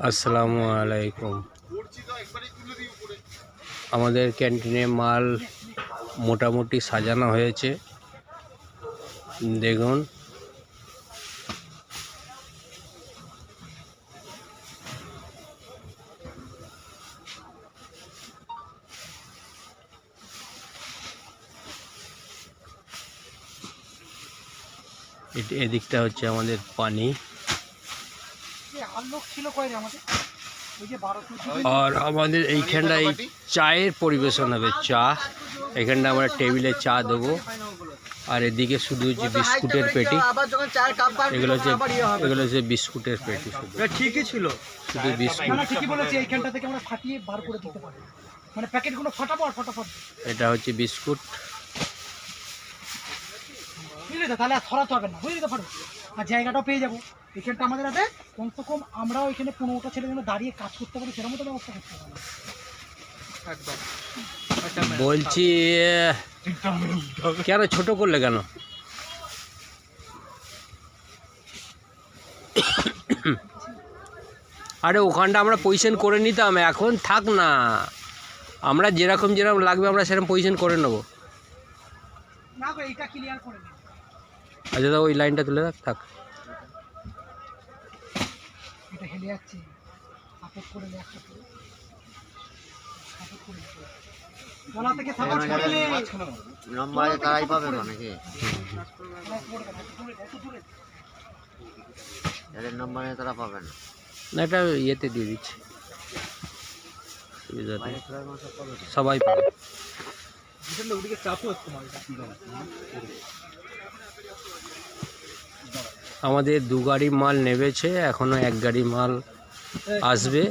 আসসালামু আলাইকুম। আমাদের ক্যান্টিনে মাল মোটামুটি সাজানো হয়েছে, দেখুন। এদিকটা হচ্ছে আমাদের পানি, আর আমাদের এইখানটায় চায়ের পরিবেশন হবে। চা এখানটা আমরা টেবিলে চা দেবো, আর এদিকে শুধু হচ্ছে বিস্কুটের পেটি। এগুলো হচ্ছে বিস্কুটের পেটি, শুধু ঠিকই ছিল, শুধু বিস্কুট। এইখানটা থেকে আমরা ফাটিয়ে বার করে দিতে পারি, মানে প্যাকেটগুলো ফাটাবো আর ফটাফট। এটা হচ্ছে বিস্কুট, বুঝলি তো? তাহলে আর ছড়াতে হবে না, বুঝলি তো? আর জায়গাটাও পেয়ে যাবো। এখানটা আমাদের আছে কমসে কম, আমরাও এখানে 15টা ছেলে যেন দাঁড়িয়ে কাজ করতে পারি, সেরকম মতো ব্যবস্থা করতে পারি একদম। বলছি কেন ছোট করলে কেন? আরে ওখানটা আমরা পজিশন করে নিতাম, এখন থাক না। আমরা যেরকম লাগবে আমরা সেরকম পজিশন করে নেবো। আচ্ছা, ওই লাইনটা তুলে রাখ, থাক। না, এটা ইয়েতে দিয়ে দিচ্ছি, সবাই পাবে। আমাদের 2 গাড়ি মাল নেমেছে, এখনো 1 গাড়ি মাল আসবে।